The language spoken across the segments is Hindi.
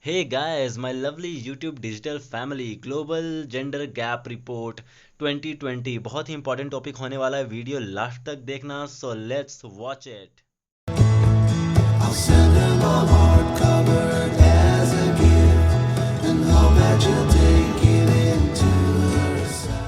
Hey guys, my lovely YouTube digital family, Global Gender Gap Report 2020 बहुत ही इंपॉर्टेंट टॉपिक होने वाला है। वीडियो लास्ट तक देखना, so let's watch it. I'll send him a hardcover as a gift and hope that you'll take it into her side.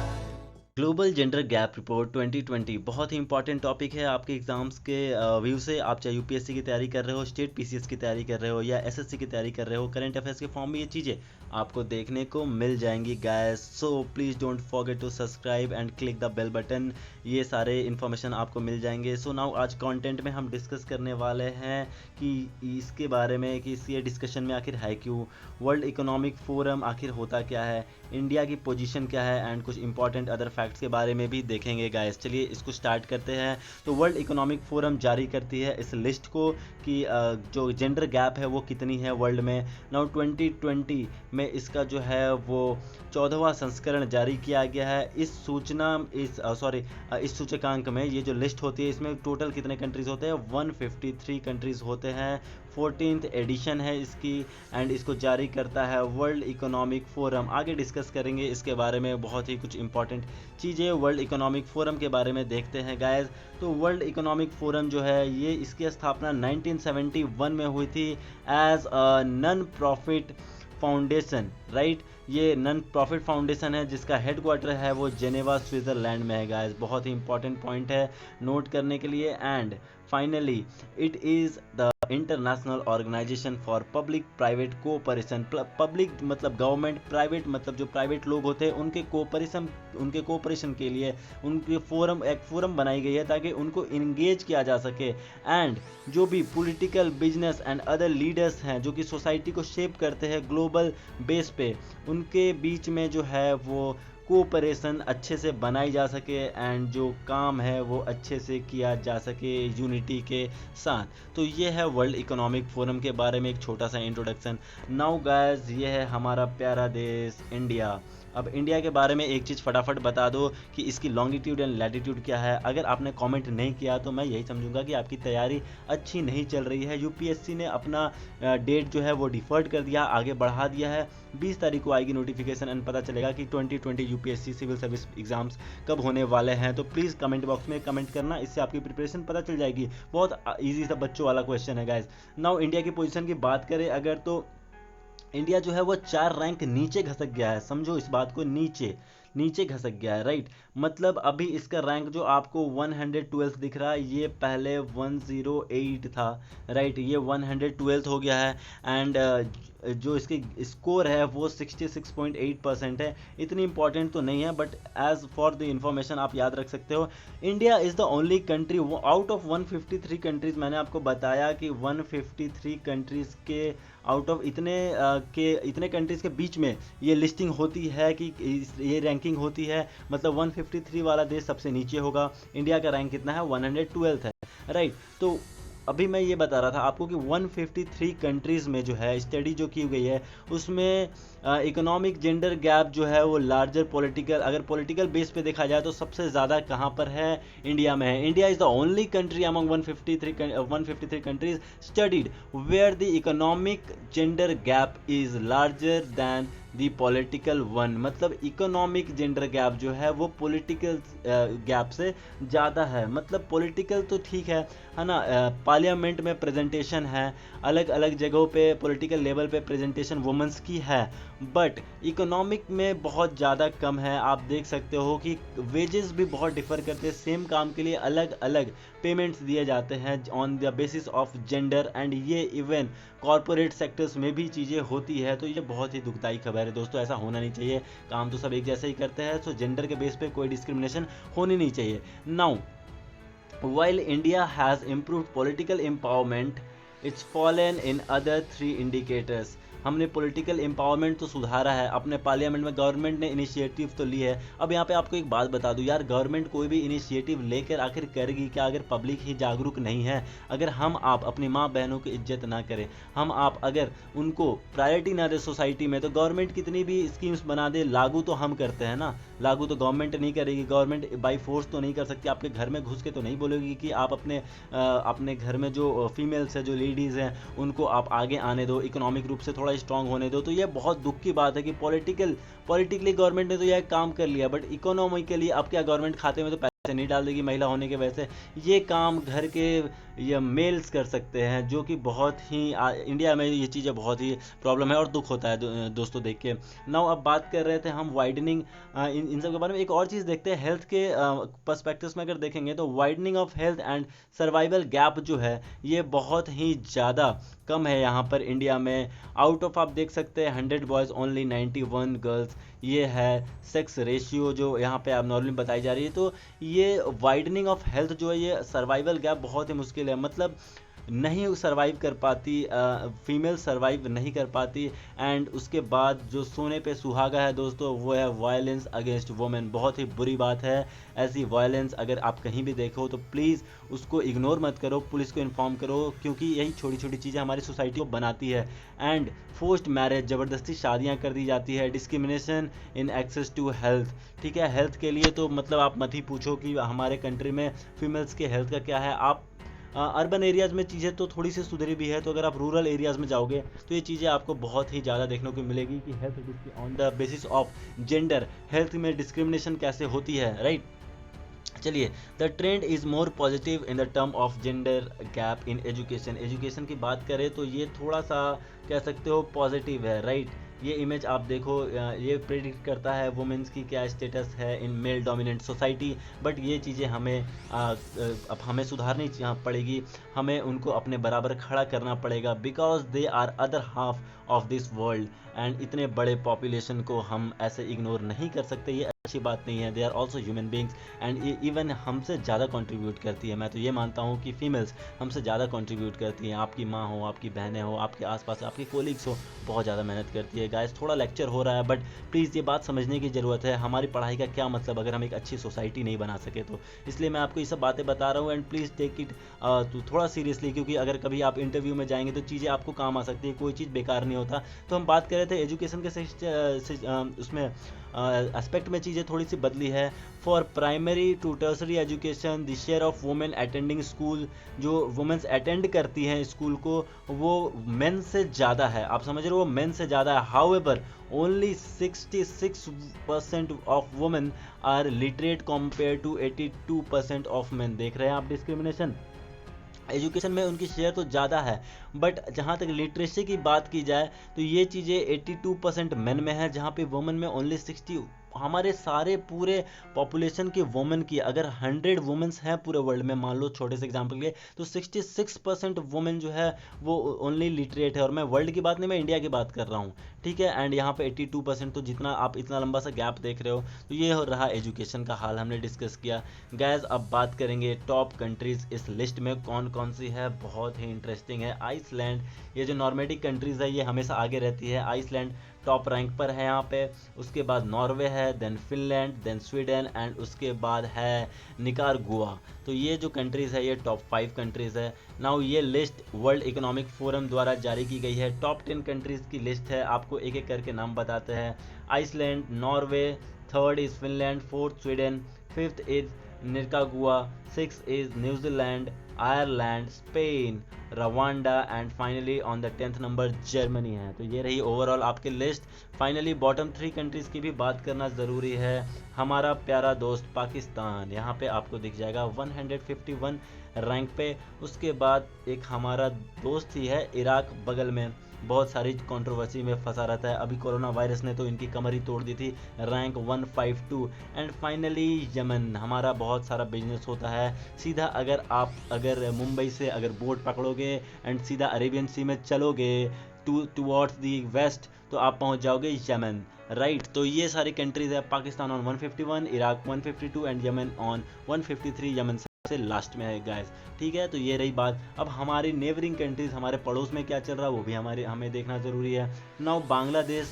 Global gender gap report 2020 बहुत ही इंपॉर्टेंट टॉपिक है आपके एग्जाम्स के व्यू से। आप चाहे यूपीएससी की तैयारी कर रहे हो, स्टेट पीसीएस की तैयारी कर रहे हो या एसएससी की तैयारी कर रहे हो, करंट अफेयर्स के फॉर्म में ये चीज़ें आपको देखने को मिल जाएंगी guys. So please don't forget to subscribe and click the bell button. ये सारे इन्फॉर्मेशन आपको मिल जाएंगे। सो नाउ आज कंटेंट में हम डिस्कस करने वाले हैं कि इसके बारे में कि इस ये डिस्कशन में आखिर है क्यों, वर्ल्ड इकोनॉमिक फोरम आखिर होता क्या है, इंडिया की पोजीशन क्या है एंड कुछ इंपॉर्टेंट अदर फैक्ट्स के बारे में भी देखेंगे गाइस। चलिए इसको स्टार्ट करते हैं। तो वर्ल्ड इकोनॉमिक फोरम जारी करती है इस लिस्ट को कि जो जेंडर गैप है वो कितनी है वर्ल्ड में। नाउ 2020 में इसका जो है वो 14वां संस्करण जारी किया गया है। इस सूचकांक में ये जो लिस्ट होती है इसमें टोटल कितने कंट्रीज होते हैं, 153 कंट्रीज होते हैं। 14th एडिशन है इसकी एंड इसको जारी करता है वर्ल्ड इकोनॉमिक फोरम। आगे डिस्कस करेंगे इसके बारे में, बहुत ही कुछ इंपॉर्टेंट चीज़ें वर्ल्ड इकोनॉमिक फोरम के बारे में देखते हैं गाइस। तो वर्ल्ड इकोनॉमिक फोरम जो है ये इसकी स्थापना 1971 में हुई थी as a non profit foundation, right. ये नॉन प्रॉफिट फाउंडेशन है जिसका हेडक्वार्टर है वो जेनेवा स्विट्जरलैंड में है गाइस। बहुत ही इंपॉर्टेंट पॉइंट है नोट करने के लिए। And finally it is the international organisation for public private cooperation. Public मतलब गवर्नमेंट, प्राइवेट मतलब जो प्राइवेट लोग होते हैं उनके कोऑपरेशन के लिए उनके एक फोरम बनाई गई है ताकि उनको इंगेज किया जा सके। एंड जो भी political, business and other leaders हैं जो कि सोसाइटी को शेप करते हैं ग्लोबल बेस पे, उनके बीच में जो है वो कोऑपरेशन अच्छे से बनाई जा सके एंड जो काम है वो अच्छे से किया जा सके यूनिटी के साथ। तो ये है वर्ल्ड इकोनॉमिक फोरम के बारे में एक छोटा सा इंट्रोडक्शन। नाउ गाइस, ये है हमारा प्यारा देश इंडिया। अब इंडिया के बारे में एक चीज़ फटाफट बता दो कि इसकी लॉन्गिट्यूड एंड लैटिट्यूड क्या है। अगर आपने कमेंट नहीं किया तो मैं यही समझूंगा कि आपकी तैयारी अच्छी नहीं चल रही है। यूपीएससी ने अपना डेट जो है वो डिफर्ड कर दिया, आगे बढ़ा दिया है। 20 तारीख को आएगी नोटिफिकेशन एंड पता चलेगा कि 2020 यूपीएससी सिविल सर्विस एग्जाम्स कब होने वाले हैं। तो प्लीज़ कमेंट बॉक्स में कमेंट करना, इससे आपकी प्रिपरेशन पता चल जाएगी। बहुत ईजी सा बच्चों वाला क्वेश्चन है गाइज। नाउ इंडिया की पोजीशन की बात करें अगर, तो इंडिया जो है वो 4 रैंक नीचे खसक गया है। समझो इस बात को, नीचे नीचे खसक गया है, राइट। मतलब अभी इसका रैंक जो आपको 112 दिख रहा है ये पहले 108 था, राइट। ये 112 हो गया है। एंड जो इसकी स्कोर है वो 66.8% है। इतनी इंपॉर्टेंट तो नहीं है but as for the information आप याद रख सकते हो। India is the only country out of 153 countries, मैंने आपको बताया कि 153 कंट्रीज़ के आउट ऑफ इतने कंट्रीज़ के बीच में ये लिस्टिंग होती है कि ये रैंकिंग होती है। मतलब 153 वाला देश सबसे नीचे होगा। इंडिया का रैंक कितना है, 112 है, राइट। तो अभी मैं ये बता रहा था आपको कि 153 कंट्रीज़ में जो है स्टडी जो की गई है उसमें इकोनॉमिक जेंडर गैप जो है वो लार्जर पॉलिटिकल, अगर पॉलिटिकल बेस पे देखा जाए तो सबसे ज़्यादा कहाँ पर है, इंडिया में है। India is the only country among 153 countries studied where the economic gender gap is larger than the political one. मतलब इकोनॉमिक जेंडर गैप जो है वो पॉलिटिकल गैप से ज़्यादा है। मतलब पॉलिटिकल तो ठीक है ना, पार्लियामेंट में प्रेजेंटेशन है, अलग अलग जगहों पे पॉलिटिकल लेवल पे प्रेजेंटेशन वुमेंस की है, बट इकोनॉमिक में बहुत ज़्यादा कम है। आप देख सकते हो कि वेजेस भी बहुत डिफर करते हैं, सेम काम के लिए अलग अलग पेमेंट्स दिए जाते हैं on the basis of gender. And ये इवन कॉरपोरेट सेक्टर्स में भी चीज़ें होती है। तो ये बहुत ही दुखदाई खबर है दोस्तों, ऐसा होना नहीं चाहिए। काम तो सब एक जैसे ही करते हैं, तो जेंडर के बेस पे कोई डिस्क्रिमिनेशन होनी नहीं चाहिए। Now while India has improved political empowerment, it's fallen in other 3 indicators। हमने पॉलिटिकल एम्पावरमेंट तो सुधारा है, अपने पार्लियामेंट में गवर्नमेंट ने इनिशिएटिव तो ली है। अब यहाँ पे आपको एक बात बता दूं यार, गवर्नमेंट कोई भी इनिशिएटिव लेकर आखिर करेगी क्या अगर पब्लिक ही जागरूक नहीं है। अगर हम आप अपनी माँ बहनों की इज्जत ना करें, हम आप अगर उनको प्रायोरिटी ना दे सोसाइटी में, तो गवर्नमेंट कितनी भी स्कीम्स बना दे, लागू तो हम करते हैं ना, लागू तो गवर्नमेंट नहीं करेगी। गवर्नमेंट बाई फोर्स तो नहीं कर सकती, आपके घर में घुस के तो नहीं बोलेगी कि आप अपने घर में जो फीमेल्स है, जो नीडीज़ हैं उनको आप आगे आने दो, इकोनॉमिक रूप से थोड़ा स्ट्रांग होने दो। तो ये बहुत दुख की बात है कि पॉलिटिकली गवर्नमेंट ने तो यह काम कर लिया, बट इकोनॉमिकली अब क्या गवर्नमेंट खाते में तो पैसे नहीं डाल देगी महिला होने की वजह से। ये काम घर के ये मेल्स कर सकते हैं, जो कि बहुत ही इंडिया में ये चीज़ें बहुत ही प्रॉब्लम है और दुख होता है दोस्तों देख के। नाउ अब बात कर रहे थे हम वाइडनिंग इन सब के बारे में। एक और चीज़ देखते हैं हेल्थ के पर्सपेक्टिव्स में अगर देखेंगे तो widening of health and survival gap जो है ये बहुत ही ज़्यादा कम है यहाँ पर इंडिया में। आउट ऑफ आप देख सकते हैं 100 बॉयज़ ओनली 91 गर्ल्स, ये है सेक्स रेशियो जो यहाँ पे आप नॉर्मली बताई जा रही है। तो ये वाइडनिंग ऑफ हेल्थ जो है ये सर्वाइवल गैप बहुत ही मुश्किल है, मतलब नहीं सर्वाइव कर पाती, फीमेल सर्वाइव नहीं कर पाती। एंड उसके बाद जो सोने पे सुहागा है दोस्तों वो है वायलेंस अगेंस्ट वुमेन। बहुत ही बुरी बात है, ऐसी वायलेंस अगर आप कहीं भी देखो तो प्लीज़ उसको इग्नोर मत करो, पुलिस को इन्फॉर्म करो, क्योंकि यही छोटी छोटी चीज़ें हमारी सोसाइटी को बनाती है। एंड फोर्स्ड मैरिज, ज़बरदस्ती शादियाँ कर दी जाती है, discrimination in access to health. ठीक है, हेल्थ के लिए तो मतलब आप मत ही पूछो कि हमारे कंट्री में फीमेल्स के हेल्थ का क्या है। आप अर्बन एरियाज़ में चीज़ें तो थोड़ी सी सुधरी भी है, तो अगर आप रूरल एरियाज़ में जाओगे तो ये चीज़ें आपको बहुत ही ज़्यादा देखने को मिलेगी कि health on the basis of gender, health में डिस्क्रिमिनेशन कैसे होती है, राइट। चलिए, the trend is more positive in the term of gender gap in education. Education की बात करें तो ये थोड़ा सा कह सकते हो पॉजिटिव है, राइट। ये इमेज आप देखो, ये प्रेडिक्ट करता है वुमेन्स की क्या स्टेटस है in male dominant society. But ये चीज़ें हमें अब हमें सुधारनी पड़ेगी, हमें उनको अपने बराबर खड़ा करना पड़ेगा, because they are other half of this world. And इतने बड़े पॉपुलेशन को हम ऐसे इग्नोर नहीं कर सकते, ये अच्छी बात नहीं है। They are also human beings and even हमसे ज़्यादा कंट्रीब्यूट करती है। मैं तो ये मानता हूँ कि फीमेल्स हमसे ज़्यादा कंट्रीब्यूट करती हैं। आपकी माँ हो, आपकी बहनें हो, आपके आसपास आपके कोलीग्स हो, बहुत ज़्यादा मेहनत करती है। गाइस थोड़ा लेक्चर हो रहा है, बट प्लीज़ ये बात समझने की ज़रूरत है, हमारी पढ़ाई का क्या मतलब अगर हम एक अच्छी सोसाइटी नहीं बना सके तो। इसलिए मैं आपको ये सब बातें बता रहा हूँ एंड प्लीज़ टेक इट थोड़ा सीरियसली, क्योंकि अगर कभी आप इंटरव्यू में जाएंगे तो चीज़ें आपको काम आ सकती है, कोई चीज़ बेकार नहीं होता। तो हम बात कर रहे थे एजुकेशन के उसमें एस्पेक्ट में चीज़ें थोड़ी सी बदली है। For primary to tertiary education the share of women attending school, जो वुमेन्स अटेंड करती हैं स्कूल को वो मेन से ज़्यादा है। आप समझ रहे हो, वो मेन से ज़्यादा है। However only 66% of women are literate compare to 82% of men. देख रहे हैं आप डिस्क्रिमिनेशन, एजुकेशन में उनकी शेयर तो ज़्यादा है, बट जहाँ तक लिटरेसी की बात की जाए तो ये चीज़ें 82% मेन में है, जहाँ पे वुमेन में ओनली 60। हमारे सारे पूरे पॉपुलेशन के वुमेन की अगर 100 वुमेन्स हैं पूरे वर्ल्ड में, मान लो छोटे से एग्जांपल के, तो 66% वुमेन जो है वो ओनली लिटरेट है। और मैं वर्ल्ड की बात नहीं, मैं इंडिया की बात कर रहा हूँ, ठीक है। एंड यहाँ पे 82%, तो जितना आप इतना लंबा सा गैप देख रहे हो, तो ये हो रहा एजुकेशन का हाल, हमने डिस्कस किया। गैस अब बात करेंगे टॉप कंट्रीज़ इस लिस्ट में कौन कौन सी है, बहुत ही इंटरेस्टिंग है। आइसलैंड, ये जो नॉर्मेटिक कंट्रीज़ है ये हमेशा आगे रहती है। आइसलैंड टॉप रैंक पर है यहाँ पे, उसके बाद नॉर्वे है, then Finland, then Sweden and उसके बाद है निकारागुआ। तो ये जो कंट्रीज़ है ये टॉप 5 कंट्रीज़ है। नाउ ये लिस्ट वर्ल्ड इकोनॉमिक फोरम द्वारा जारी की गई है, टॉप 10 कंट्रीज़ की लिस्ट है। आपको एक एक करके नाम बताते हैं। Iceland, Norway, third is Finland, fourth Sweden, fifth is Nicaragua, six is New Zealand, Ireland, Spain, Rwanda and finally on the 10th number Germany है। तो ये रही ओवरऑल आपकी लिस्ट। फाइनली बॉटम 3 कंट्रीज़ की भी बात करना ज़रूरी है। हमारा प्यारा दोस्त पाकिस्तान यहाँ पे आपको दिख जाएगा 151 रैंक पे। उसके बाद एक हमारा दोस्त ही है इराक बगल में, बहुत सारी कंट्रोवर्सी में फंसा रहता है, अभी कोरोना वायरस ने तो इनकी कमर ही तोड़ दी थी, रैंक 152। एंड फाइनली यमन, हमारा बहुत सारा बिजनेस होता है सीधा, अगर मुंबई से अगर बोट पकड़ोगे एंड सीधा अरेबियन सी में चलोगे टूवर्ड्स दी वेस्ट तो आप पहुंच जाओगे यमन, राइट। तो ये सारी कंट्रीज है, Pakistan on 151, Iraq 152 and Yemen on 153। Yemen से लास्ट में है गाइस, ठीक है। तो ये रही बात। अब हमारी नेबरिंग कंट्रीज, हमारे पड़ोस में क्या चल रहा है वो भी हमें देखना ज़रूरी है। नाउ बांग्लादेश,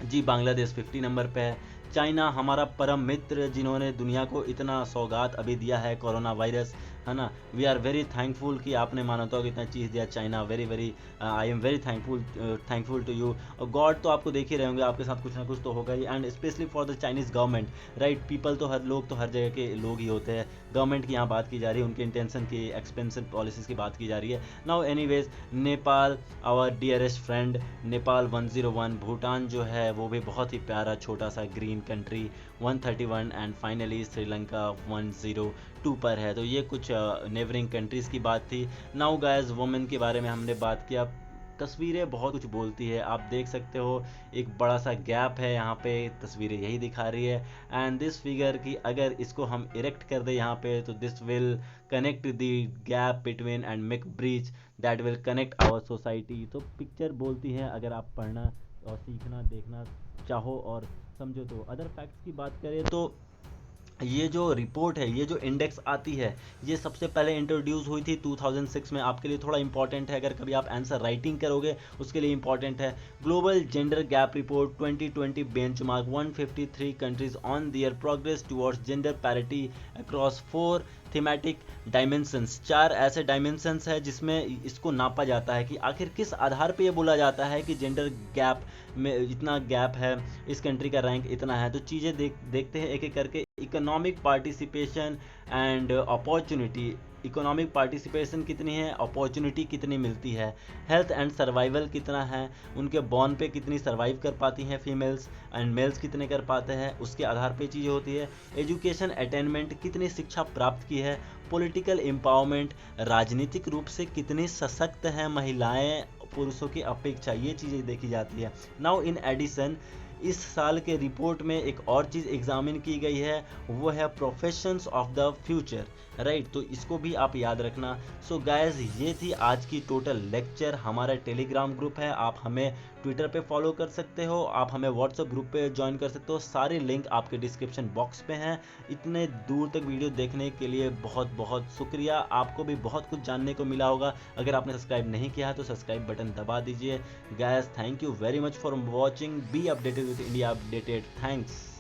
जी बांग्लादेश 50 नंबर पे है। चाइना, हमारा परम मित्र जिन्होंने दुनिया को इतना सौगात अभी दिया है कोरोना वायरस, है ना। वी आर वेरी थैंकफुल कि आपने मानवता को इतना चीज़ दिया China. Very very I am very thankful to you. और गॉड तो आपको देख ही रहे होंगे, आपके साथ कुछ ना कुछ तो होगा ही, and specially for the Chinese government, right. People तो हर लोग तो हर जगह के लोग ही होते हैं। गवर्नमेंट की यहाँ बात की जा रही है, उनके इंटेंशन की, एक्सपेंशन पॉलिसीज़ की बात की जा रही है। Now anyways, Nepal our dearest friend, Nepal 101। Bhutan जो है वो भी बहुत ही प्यारा छोटा सा green country 131, and finally Sri Lanka 102 पर है। तो ये कुछ नेबरिंग कंट्रीज़ की बात थी। नाउ गाइस, वुमेन के बारे में हमने बात किया। तस्वीरें बहुत कुछ बोलती है, आप देख सकते हो एक बड़ा सा गैप है यहाँ पे, तस्वीरें यही दिखा रही है। एंड दिस फिगर की अगर इसको हम इरेक्ट कर दे यहाँ पे, तो this will connect the gap between and make bridge that will connect our society. तो पिक्चर बोलती है, अगर आप पढ़ना और सीखना देखना चाहो और समझो तो। अदर फैक्ट्स की बात करें तो ये जो रिपोर्ट है, ये जो इंडेक्स आती है, ये सबसे पहले इंट्रोड्यूस हुई थी 2006 में। आपके लिए थोड़ा इंपॉर्टेंट है, अगर कभी आप आंसर राइटिंग करोगे उसके लिए इंपॉर्टेंट है। Global gender gap report 2020 benchmark 153 countries on their progress towards gender parity across 4 thematic dimensions. 4 ऐसे डायमेंशंस है जिसमें इसको नापा जाता है कि आखिर किस आधार पे ये बोला जाता है कि जेंडर गैप में इतना गैप है, इस कंट्री का रैंक इतना है। तो चीज़ें देखते हैं एक एक करके। Economic participation and opportunity, economic participation कितनी है, अपॉर्चुनिटी कितनी मिलती है। हेल्थ एंड सर्वाइवल कितना है, उनके बॉर्न पे कितनी सर्वाइव कर पाती हैं फीमेल्स, एंड मेल्स कितने कर पाते हैं, उसके आधार पे चीज़ें होती है। एजुकेशन अटेनमेंट, कितनी शिक्षा प्राप्त की है। पॉलिटिकल एम्पावरमेंट, राजनीतिक रूप से कितनी सशक्त हैं महिलाएं पुरुषों की अपेक्षा, ये चीज़ें देखी जाती है। नाउ इन एडिशन, इस साल के रिपोर्ट में एक और चीज़ एग्जामिन की गई है, वो है professions of the future, right. तो इसको भी आप याद रखना। सो गाइस, ये थी आज की टोटल लेक्चर। हमारा टेलीग्राम ग्रुप है, आप हमें ट्विटर पे फॉलो कर सकते हो, आप हमें व्हाट्सएप ग्रुप पे ज्वाइन कर सकते हो। सारे लिंक आपके डिस्क्रिप्शन बॉक्स पे हैं। इतने दूर तक वीडियो देखने के लिए बहुत बहुत शुक्रिया। आपको भी बहुत कुछ जानने को मिला होगा। अगर आपने सब्सक्राइब नहीं किया तो सब्सक्राइब बटन दबा दीजिए। Guys, thank you very much for watching. Be updated with India updated. Thanks.